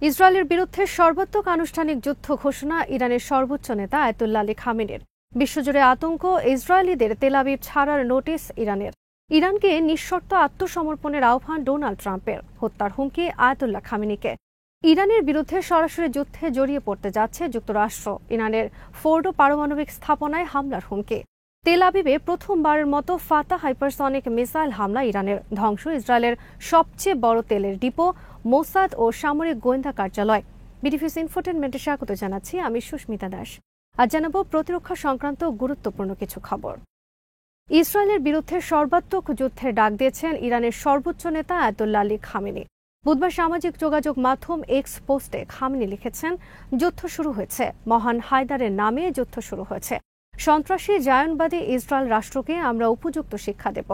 ইসরায়েলের বিরুদ্ধে সর্বাত্মক আনুষ্ঠানিক যুদ্ধ ঘোষণা ইরানের সর্বোচ্চ নেতা আয়াতুল্লাহ আলী খামেনির। বিশ্বজুড়ে আতঙ্ক, ইসরায়েলিদের তেল আবিব ছাড়ার নোটিশ ইরানের। ইরানকে নিঃশর্ত আত্মসমর্পণের আহ্বান ডোনাল্ড ট্রাম্পের। হত্যার হুমকি আয়াতুল্লাহ খামেনিকে। ইরানের বিরুদ্ধে সরাসরি যুদ্ধে জড়িয়ে পড়তে যাচ্ছে যুক্তরাষ্ট্র। ইরানের ফোর্ডো পারমাণবিক স্থাপনায় হামলার হুমকি। তেল আবিবে প্রথমবারের মতো ফাতা হাইপারসনিক মিসাইল হামলা ইরানের। ধ্বংস ইসরায়েলের সবচেয়ে বড় তেলের ডিপো, মোসাদ ও সামরিক গোয়েন্দা কার্যালয়। বিডিফিস ইনফোটেনমেন্টে স্বাগত জানাচ্ছি, আমি সুস্মিতা দাস। আজ জানাবো প্রতিরক্ষা সংক্রান্ত গুরুত্বপূর্ণ কিছু খবর। ইসরায়েলের বিরুদ্ধে সর্বাত্মক যুদ্ধের ডাক দিয়েছেন ইরানের সর্বোচ্চ নেতা আয়াতুল্লাহ আলী খামেনি। বুধবার সামাজিক যোগাযোগ মাধ্যম এক্স পোস্টে খামেনি লিখেছেন, যুদ্ধ শুরু হয়েছে, মহান হায়দারের নামে যুদ্ধ শুরু হয়েছে। সন্ত্রাসী জায়নবাদী ইসরায়েল রাষ্ট্রকে আমরা উপযুক্ত শিক্ষা দেব।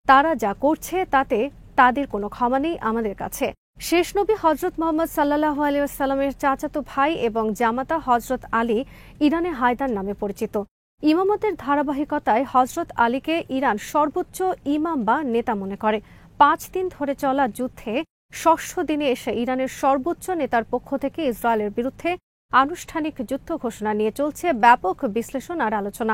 তারা যা করছে তাতে তাদের কোনো ক্ষমা নেই আমাদের কাছে। শেষ নবী হজরত মোহাম্মদ সাল্লাল্লাহু আলাইহি ওয়াসাল্লামের চাচাতো ভাই এবং জামাতা হজরত আলী ইরানে হায়দার নামে পরিচিত। ইমামতের ধারাবাহিকতায় হজরত আলীকে ইরান সর্বোচ্চ ইমাম বা নেতা মনে করে। 5 দিন ধরে চলা যুদ্ধে ষষ্ঠ দিনে এসে ইরানের সর্বোচ্চ নেতার পক্ষ থেকে ইসরায়েলের বিরুদ্ধে আনুষ্ঠানিক যুদ্ধ ঘোষণা নিয়ে চলছে ব্যাপক বিশ্লেষণ আর আলোচনা।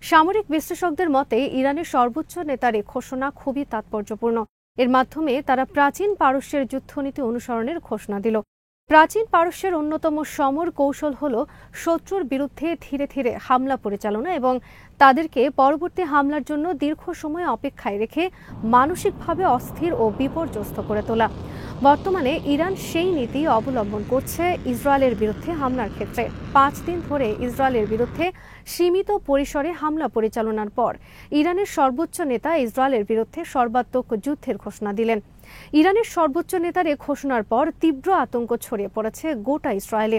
সামরিক বিশ্লেষকদের মতে ইরানের সর্বোচ্চ নেতার এই ঘোষণা খুবই তাৎপর্যপূর্ণ। এর মাধ্যমে তারা প্রাচীন পারস্যের যুদ্ধনীতি অনুসরণের ঘোষণা দিল। প্রাচীন পারস্যের অন্যতম সমর কৌশল হল শত্রুর বিরুদ্ধে ধীরে ধীরে হামলা পরিচালনা এবং তাদেরকে পরবর্তী হামলার জন্য দীর্ঘ সময় অপেক্ষায় রেখে মানসিকভাবে অস্থির ও বিপর্যস্ত করে তোলা। বর্তমানে ইরান সেই নীতি অবলম্বন করছে ইসরায়েলের বিরুদ্ধে হামলার ক্ষেত্রে। 5 দিন ধরে ইসরায়েলের বিরুদ্ধে সীমিত পরিসরে হামলা পরিচালনার পর ইরানের সর্বোচ্চ নেতা ইসরায়েলের বিরুদ্ধে সর্বাত্মক যুদ্ধের ঘোষণা দিলেন। ইরানের সর্বোচ্চ নেতার এ ঘোষণার পর তীব্র আতঙ্ক ছড়িয়ে পড়েছে গোটা ইসরায়েলে।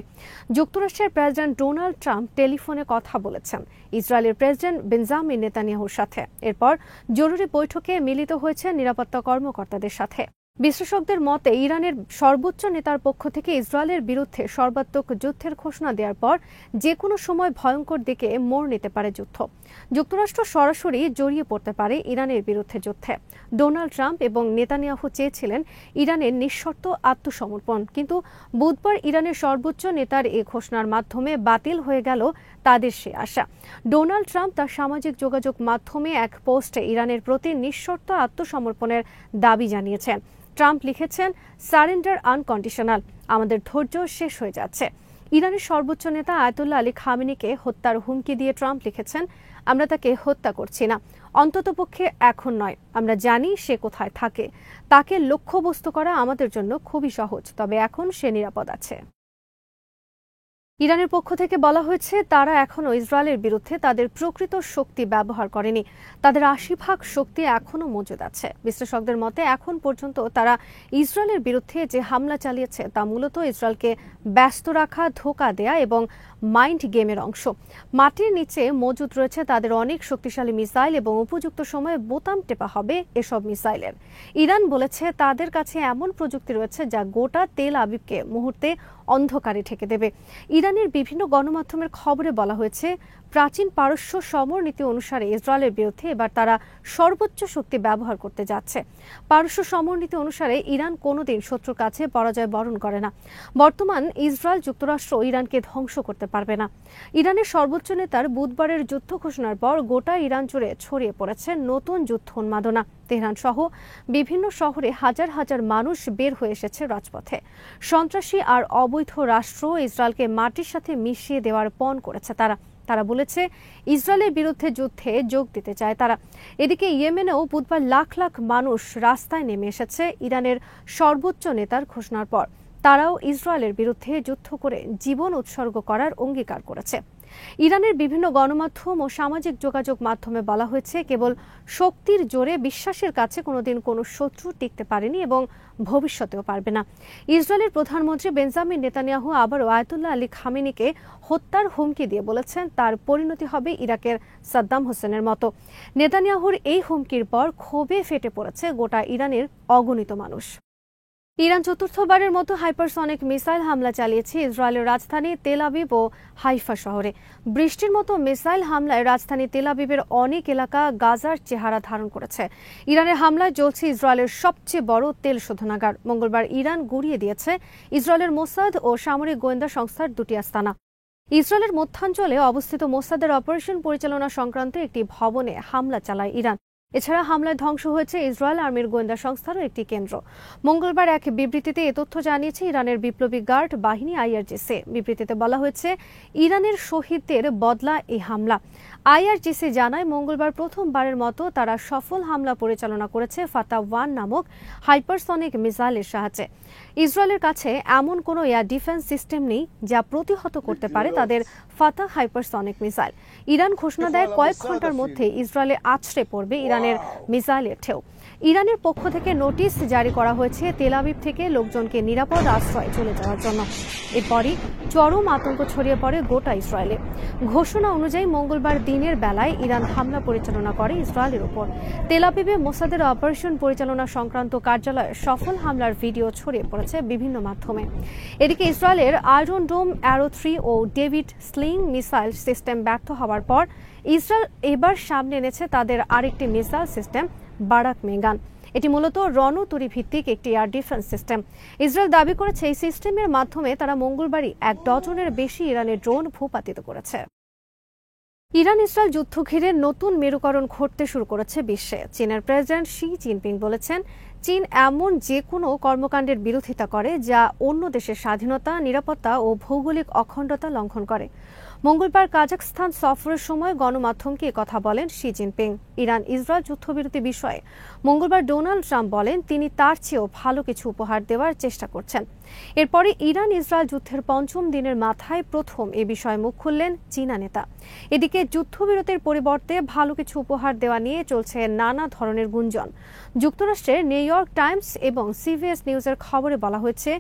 যুক্তরাষ্ট্রের প্রেসিডেন্ট ডোনাল্ড ট্রাম্প টেলিফোনে কথা বলেছেন ইসরায়েলের প্রেসিডেন্ট বেঞ্জামিন নেতানিয়াহুর সাথে। এরপর জরুরি বৈঠকে মিলিত হয়েছে নিরাপত্তা কর্মকর্তাদের সাথে। বিশ্লেষকদের মতে ইরানের সর্বোচ্চ নেতার পক্ষ থেকে ইসরায়েলের বিরুদ্ধে সর্বাত্মক যুদ্ধের ঘোষণা দেওয়ার পর যে কোনো সময় ভয়ঙ্কর দিকে মোড় নিতে পারে যুদ্ধ। যুক্তরাষ্ট্র সরাসরি জড়িয়ে পড়তে পারে ইরানের বিরুদ্ধে যুদ্ধে। ডোনাল্ড ট্রাম্প এবং নেতানিয়াহু চেয়েছিলেন ইরানের নিঃশর্ত আত্মসমর্পণ, কিন্তু বুধবার ইরানের সর্বোচ্চ নেতার এ ঘোষণার মাধ্যমে বাতিল হয়ে গেল তাদের সে আশা। ডোনাল্ড ট্রাম্প তার সামাজিক যোগাযোগ মাধ্যমে এক পোস্টে ইরানের প্রতি নিঃশর্ত আত্মসমর্পণের দাবি জানিয়েছেন। ট্রাম্প লিখেছেন, সারেন্ডার আনকন্ডিশনাল, আমাদের ধৈর্য শেষ হয়ে যাচ্ছে। ইরানের সর্বোচ্চ নেতা আয়াতুল্লাহ আলী খামেনিকে হত্যার হুমকি দিয়ে ট্রাম্প লিখেছেন, আমরা তাকে হত্যা করছি না, অন্ততপক্ষে এখন নয়। আমরা জানি সে কোথায় থাকে। তাকে লক্ষ্যবস্তু করা আমাদের জন্য খুবই সহজ, তবে এখন সে নিরাপদ আছে। ইরানের পক্ষ থেকে বলা হয়েছে তারা এখনও ইসরায়েলের বিরুদ্ধে তাদের প্রকৃত শক্তি ব্যবহার করেনি। তাদের 80% শক্তি এখনও মজুদ আছে। বিশ্লেষকদের মতে এখন পর্যন্ত তারা ইসরায়েলের বিরুদ্ধে যে হামলা চালিয়েছে তা মূলত ইসরায়েলকে ব্যস্ত রাখা, ধোঁকা দেয়া এবং মাইন্ড গেমের অংশ। মাটির নিচে মজুদ রয়েছে তাদের অনেক শক্তিশালী মিসাইল এবং উপযুক্ত সময়ে বোতাম টেপা হবে এসব মিসাইলের। ইরান বলেছে তাদের কাছে এমন প্রযুক্তি রয়েছে যা গোটা তেল আবিবকে মুহূর্তে অন্ধকারে ঢেকে দেবে। ইরানের বিভিন্ন গণমাধ্যমের খবরে বলা হয়েছে প্রাচীন পারস্য সমর নীতি অনুসারে ইসরায়েলের বিরুদ্ধে এবার তারা সর্বোচ্চ শক্তি ব্যবহার করতে যাচ্ছে। পারস্য সমর নীতি অনুসারে ইরান কোনোদিন শত্রুর কাছে পরাজয় বরণ করে না। বর্তমান ইসরায়েল যুক্তরাষ্ট্র ইরানকে ধ্বংস করতে পারবে না। ইরানের সর্বোচ্চ নেতার বুধবারের যুদ্ধ ঘোষণার পর গোটা ইরান জুড়ে ছড়িয়ে পড়েছে নতুন যুদ্ধ উন্মাদনা। তেহরান সহ বিভিন্ন শহরে হাজার হাজার মানুষ বের হয়ে এসেছে রাজপথে। সন্ত্রাসী আর অবৈধ রাষ্ট্র ইসরায়েলকে মাটির সাথে মিশিয়ে দেওয়ার পণ করেছে তারা বলেছে ইসরায়েলের বিরুদ্ধে যুদ্ধে যোগ দিতে চায় তারা। এদিকে ইয়েমেনেও বুধবার লাখ লাখ মানুষ রাস্তায় নেমে এসেছে ইরানের সর্বোচ্চ নেতার ঘোষণার পর। তারাও ইসরায়েলের বিরুদ্ধে যুদ্ধ করে জীবন উৎসর্গ করার অঙ্গীকার করেছে। ইরানের বিভিন্ন গণমাধ্যম ও সামাজিক যোগাযোগ মাধ্যমে বলা হয়েছে কেবল শক্তির জোরে বিশ্বাসের কাছে কোনোদিন কোনো শত্রু টিকতে পারেনি এবং ভবিষ্যতেও পারবে না। ইসরায়েলের প্রধানমন্ত্রী বেঞ্জামিন নেতানিয়াহু আবারও আয়াতুল্লাহ আলী খামেনিকে হত্যার হুমকি দিয়ে বলেছেন তার পরিণতি হবে ইরাকের সাদ্দাম হোসেনের মতো। নেতানিয়াহুর এই হুমকির পর ক্ষোভে ফেটে পড়েছে গোটা ইরানের অগণিত মানুষ। ইরান চতুর্থবারের মতো হাইপারসনিক মিসাইল হামলা চালিয়েছে ইসরায়েলের রাজধানী তেল আবিব ও হাইফা শহরে। বৃষ্টির মতো মিসাইল হামলায় রাজধানী তেল আবিবের অনেক এলাকা গাজার চেহারা ধারণ করেছে। ইরানের হামলায় জ্বলছে ইসরায়েলের সবচেয়ে বড় তেল শোধনাগার। মঙ্গলবার ইরান গুঁড়িয়ে দিয়েছে ইসরায়েলের মোসাদ ও সামরিক গোয়েন্দা সংস্থার দুটি আস্তানা। ইসরায়েলের মধ্যাঞ্চলে অবস্থিত মোসাদের অপারেশন পরিচালনা সংক্রান্ত একটি ভবনে হামলা চালায় ইরান। এছাড়া হামলায় ধ্বংস হয়েছে ইসরায়েল আর্মির গোয়েন্দা সংস্থারও একটি কেন্দ্র। মঙ্গলবার এক বিবৃতিতে এ তথ্য জানিয়েছে ইরানের বিপ্লবী গার্ড বাহিনী আইআরজিসি। বিবৃতিতে বলা হয়েছে, ইরানের শহীদদের বদলা এই হামলা। আইআরজিসি জানায়, মঙ্গলবার প্রথমবারের মতো তারা সফল হামলা পরিচালনা করেছে ফাতা-1 নামক হাইপারসনিক মিসাইলের সাহায্যে। ইসরায়েলের কাছে এমন কোনো এয়ার ডিফেন্স সিস্টেম নেই যা প্রতিহত করতে পারে তাদের ফাতা হাইপারসনিক মিসাইল। ইরান ঘোষণা দেয়, কয়েক ঘন্টার মধ্যে ইসরায়েলে আছড়ে পড়বে ইরানের মিসাইলের ঢেউ। ইরানের পক্ষ থেকে নোটিশ জারি করা হয়েছে তেল আবিব থেকে লোকজনকে নিরাপদ আশ্রয়ে চলে যাওয়ার জন্য। এরপরই চরম আতঙ্ক ছড়িয়ে পড়ে গোটা ইসরায়েলে। ঘোষণা অনুযায়ী মঙ্গলবার দিনের বেলায় ইরান হামলা পরিচালনা করে ইসরায়েলের উপর। তেল আবিবে মোসাদের অপারেশন পরিচালনা সংক্রান্ত কার্যালয়ে সফল হামলার ভিডিও ছড়িয়ে পড়েছে বিভিন্ন মাধ্যমে। এদিকে ইসরায়েলের আয়রন ডোম, অ্যারো 3 ও ডেভিড স্লিং মিসাইল সিস্টেম ব্যর্থ হওয়ার পর ইসরায়েল এবার সামনে এনেছে তাদের আরেকটি মিসাইল সিস্টেম, বারাক মেগান। এটি মূলত রণতরী ভিত্তিক একটি এয়ার ডিফেন্স সিস্টেম। ইসরায়েল দাবি করেছে, এই সিস্টেমের মাধ্যমে তারা মঙ্গলবারই 1 ডজনের বেশি ইরানের ড্রোন ভূপাতিত করেছে। ইরান ইসরায়েল যুদ্ধ ঘিরে নতুন মেরুকরণ ঘটতে শুরু করেছে বিশ্বে। চীনের প্রেসিডেন্ট শি জিনপিং বলেছেন, চীন এমন যে কোনো কর্মকাণ্ডের বিরোধিতা করে যা অন্য দেশের স্বাধীনতা, নিরাপত্তা ও ভৌগোলিক অখণ্ডতা লঙ্ঘন করে। মঙ্গলবার কাজাখস্তান সফরের সময় গণমাধ্যমকে কথা বলেন শি জিনপিং। ইরান ইসরায়েল যুদ্ধবিরতি বিষয়ে মঙ্গলবার ডোনাল্ড ট্রাম্প বলেন, তিনি তার চেয়েও ভালো কিছু উপহার দেওয়ার চেষ্টা করছেন। এরপরে ইরান ইসরায়েল যুদ্ধের 5ম দিনের মাথায় প্রথম এ বিষয়ে মুখ খুললেন চীনা নেতা। এদিকে যুদ্ধবিরতির পরিবর্তে ভালো কিছু উপহার দেওয়া নিয়ে চলছে নানা ধরনের গুঞ্জন। যুক্তরাষ্ট্রের নিউ ইয়র্ক টাইমস এবং সিবিএস নিউজের খবরে বলা হয়েছে,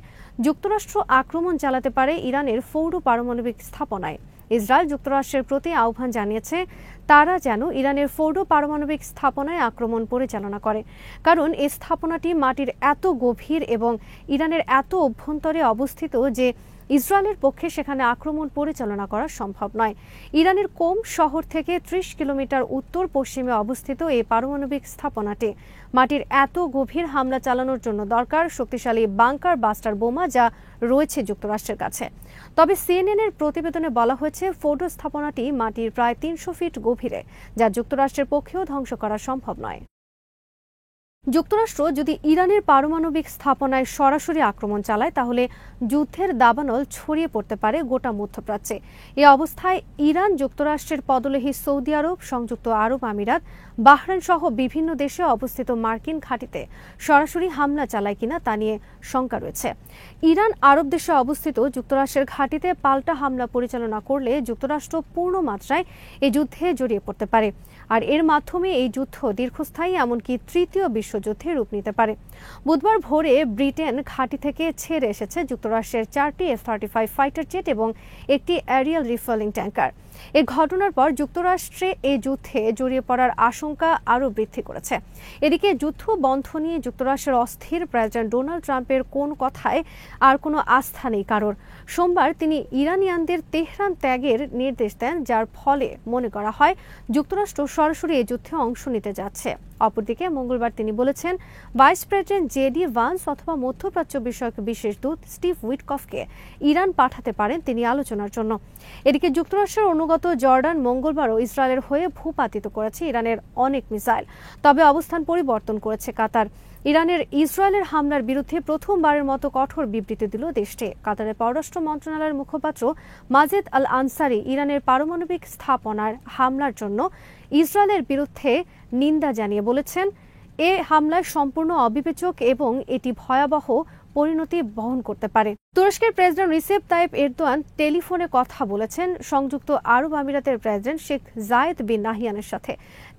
যুক্তরাষ্ট্র আক্রমণ চালাতে পারে ইরানের ফৌর পারমাণবিক স্থাপনায়। ইসরায়েল যুক্তরাষ্ট্রের প্রতি আহ্বান জানিয়েছে, তারা যেন ইরানের ফোর্ডো পারমাণবিক স্থাপনায় আক্রমণ পরিচালনা করে, কারণ এই স্থাপনাটি মাটির এত গভীর এবং ইরানের এত অভ্যন্তরে অবস্থিত যে ইসরায়েলের পক্ষে সেখানে আক্রমণ পরিচালনা করা সম্ভব নয়। ইরানের কোম শহর থেকে 30 কিলোমিটার উত্তর পশ্চিমে অবস্থিত এই পারমাণবিক স্থাপনাটি মাটির এত গভীর হামলা চালানোর জন্য দরকার শক্তিশালী বাংকার বাস্টার বোমা, যা রয়েছে যুক্তরাষ্ট্রের কাছে। তবে সিএনএনের প্রতিবেদনে বলা হয়েছে, ফোর্ডো স্থাপনাটি মাটির প্রায় 300 ফিট গভীরে, যা যুক্তরাষ্ট্রের পক্ষেও ধ্বংস করা সম্ভব নয়। যুক্তরাষ্ট্র যদি ইরানের পারমাণবিক স্থাপনায় সরাসরি আক্রমণ চালায়, তাহলে যুদ্ধের দাবানল ছড়িয়ে পড়তে পারে গোটা মধ্যপ্রাচ্যে। এ অবস্থায় ইরান যুক্তরাষ্ট্রের পদলেহী সৌদি আরব, সংযুক্ত আরব আমিরাত, বাহরাইন সহ বিভিন্ন দেশে অবস্থিত মার্কিন ঘাঁটিতে সরাসরি হামলা চালায় কিনা তা নিয়ে শঙ্কা রয়েছে। ইরান আরব দেশে অবস্থিত যুক্তরাষ্ট্রের ঘাঁটিতে পাল্টা হামলা পরিচালনা করলে যুক্তরাষ্ট্র পূর্ণ মাত্রায় এই যুদ্ধে জড়িয়ে পড়তে পারে, আর এর মাধ্যমে এই যুদ্ধ দীর্ঘস্থায়ী, এমনকি তৃতীয় বিশ্বযুদ্ধে রূপ নিতে পারে। বুধবার ভোরে ব্রিটেন ঘাঁটি থেকে ছেড়ে এসেছে যুক্তরাষ্ট্রের 4টি F-35 ফাইটার জেট এবং একটি এরিয়াল রিফুয়েলিং ট্যাঙ্কার। এই ঘটনার পর যুক্তরাষ্ট্রে এই যুদ্ধে জড়িয়ে পড়ার আশঙ্কা আরও বৃদ্ধি করেছে। এদিকে যুদ্ধ বন্ধ নিয়ে যুক্তরাষ্ট্রের অস্থির প্রেসিডেন্ট ডোনাল্ড ট্রাম্পের কোন কথায় আর কোনো আস্থা নেই কারোর। সোমবার তিনি ইরানিয়ানদের তেহরান ত্যাগের নির্দেশ দেন, যার ফলে মনে করা হয় যুক্তরাষ্ট্র সরাসরি এই যুদ্ধে অংশ নিতে যাচ্ছে। অপরদিকে মঙ্গলবার তিনি বলেছেন, ভাইস প্রেসিডেন্ট জেডি ভান্স অথবা মধ্যপ্রাচ্য বিষয়ক বিশেষ দূত স্টিভ উইটকফকে ইরান পাঠাতে পারেন তিনি আলোচনার জন্য। এদিকে যুক্তরাষ্ট্রের অনুগত জর্ডান মঙ্গলবারও ইসরায়েলের হয়ে ভূপাতিত করেছে ইরানের অনেক মিসাইল। তবে অবস্থান পরিবর্তন করেছে কাতার। ইরানের ইসরায়েলের হামলার বিরুদ্ধে প্রথমবারের মতো কঠোর বিবৃতি দিল দেশটি। কাতারের পররাষ্ট্র মন্ত্রণালয়ের মুখপাত্র মাজেদ আল আনসারি ইরানের পারমাণবিক স্থাপনার হামলার জন্য ইসরায়েলের বিরুদ্ধে নিন্দা জানিয়ে বলেছেন, এ হামলায় সম্পূর্ণ অবিবেচক এবং এটি ভয়াবহ পরিণতি বহন করতে পারে। তুরস্কের প্রেসিডেন্ট রিসেপ তাইপ এরদোয়ান টেলিফোনে কথা বলেছেন সংযুক্ত আরব আমিরাতের প্রেসিডেন্ট শেখ জায়েদ বিন নাহিয়ানের সাথে।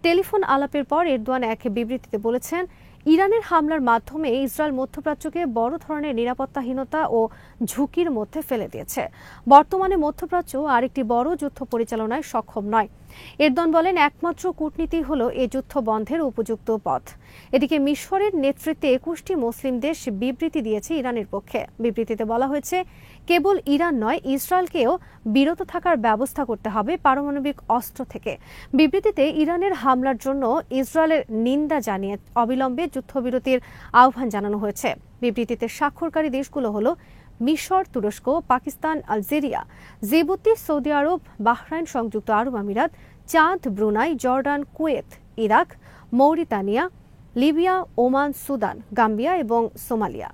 টেলিফোন আলাপের পর এরদোয়ান এক বিবৃতিতে বলেছেন, ইরানের হামলার মাধ্যমে ইসরায়েল মধ্যপ্রাচ্যকে বড় ধরনের নিরাপত্তাহীনতা ও ঝুঁকির মধ্যে ফেলে দিয়েছে। বর্তমানে মধ্যপ্রাচ্য আরেকটি বড় যুদ্ধ পরিচালনায় সক্ষম নয়। এরদোয়ান বলেন, একমাত্র কূটনীতি হলো এ যুদ্ধ বন্ধের উপযুক্ত পথ। এদিকে মিশরের নেতৃত্বে ২১টি মুসলিম দেশ বিবৃতি দিয়েছে ইরানের পক্ষে। বিবৃতিতে বলা হয়েছে, কেবল ইরান নয়, ইসরায়েলকেও বিরত থাকার ব্যবস্থা করতে হবে পারমাণবিক অস্ত্র থেকে। বিবৃতিতে ইরানের হামলার জন্য ইসরায়েলের নিন্দা জানিয়ে অবিলম্বে যুদ্ধবিরতির আহ্বান জানানো হয়েছে। বিবৃতিতে স্বাক্ষরকারী দেশগুলো হলো মিশর, তুরস্ক, পাকিস্তান, আলজেরিয়া, জিবুতি, সৌদি আরব, বাহরাইন, সংযুক্ত আরব আমিরাত, চাঁদ, Brunei, Jordan, Kuwait, Iraq, Mauritania, Libya, Oman, Sudan, Gambia এবং সোমালিয়া।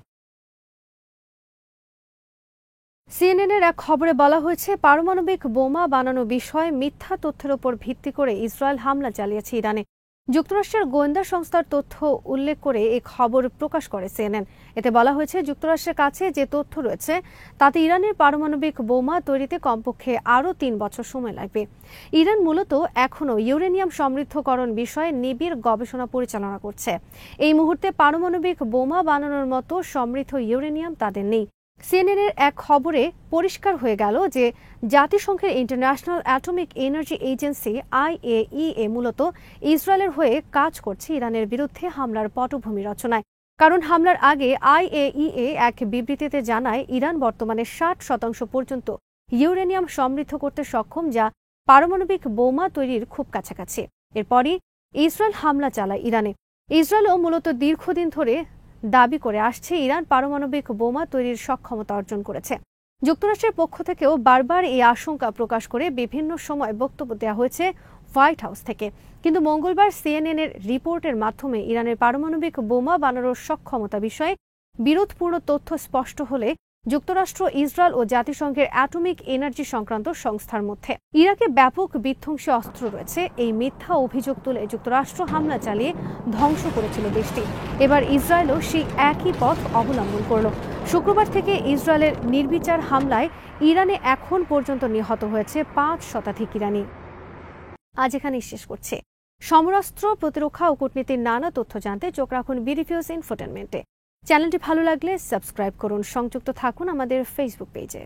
সিএনএনের এক খবরে বলা হয়েছে, পারমাণবিক বোমা বানানো বিষয়ে মিথ্যা তথ্যের ওপর ভিত্তি করে ইসরায়েল হামলা চালিয়েছে ইরানে। যুক্তরাষ্ট্রের গোয়েন্দা সংস্থার তথ্য উল্লেখ করে এই খবর প্রকাশ করে সিএনএন। এতে বলা হয়েছে, যুক্তরাষ্ট্রের কাছে যে তথ্য রয়েছে তাতে ইরানের পারমাণবিক বোমা তৈরিতে কমপক্ষে আরও ৩ বছর সময় লাগবে। ইরান মূলত এখনও ইউরেনিয়াম সমৃদ্ধকরণ বিষয়ে নিবিড় গবেষণা পরিচালনা করছে। এই মুহূর্তে পারমাণবিক বোমা বানানোর মতো সমৃদ্ধ ইউরেনিয়াম তাদের নেই। সিএনএনের এক খবরে পরিষ্কার হয়ে গেল যে জাতিসংঘের international atomic energy agency IAEA মূলত ইসরায়েলের হয়ে কাজ করছে ইরানের বিরুদ্ধে হামলার পটভূমি রচনায়। কারণ হামলার আগে IAEA এক বিবৃতিতে জানায়, ইরান বর্তমানে 60% পর্যন্ত ইউরেনিয়াম সমৃদ্ধ করতে সক্ষম, যা পারমাণবিক বোমা তৈরির খুব কাছাকাছি। এরপরই ইসরায়েল হামলা চালায় ইরানে। ইসরায়েলও মূলত দীর্ঘদিন ধরে দাবি করে আসছে ইরান পারমাণবিক বোমা তৈরির সক্ষমতা অর্জন করেছে। যুক্তরাষ্ট্রের পক্ষ থেকেও বারবার এই আশঙ্কা প্রকাশ করে বিভিন্ন সময় বক্তব্য দেওয়া হয়েছে হোয়াইট হাউস থেকে। কিন্তু মঙ্গলবার সিএনএনের রিপোর্টের মাধ্যমে ইরানের পারমাণবিক বোমা বানানোর সক্ষমতা বিষয়ে বিরোধপূর্ণ তথ্য স্পষ্ট হলে যুক্তরাষ্ট্র, ইসরায়েল ও জাতিসংঘের অ্যাটমিক এনার্জি সংক্রান্ত সংস্থার মধ্যে ইরাকে ব্যাপক বিধ্বংসী অস্ত্র রয়েছে, এই মিথ্যা অভিযোগ তুলে যুক্তরাষ্ট্র হামলা চালিয়ে ধ্বংস করেছিল দেশটি। এবার ইসরায়েলও সেই একই পথ অবলম্বন করল। শুক্রবার থেকে ইসরায়েলের নির্বিচার হামলায় ইরানে এখন পর্যন্ত নিহত হয়েছে ৫ শতাধিক ইরানি। আজ এখানেই শেষ করছে। সমরাস্ত্র, প্রতিরক্ষা ও কূটনীতির নানা তথ্য জানতে চোখ রাখুন বিডিনিউজ ইনফোটেনমেন্টে। চ্যানেলটি ভালো লাগলে সাবস্ক্রাইব করুন, সংযুক্ত থাকুন আমাদের ফেসবুক পেজে।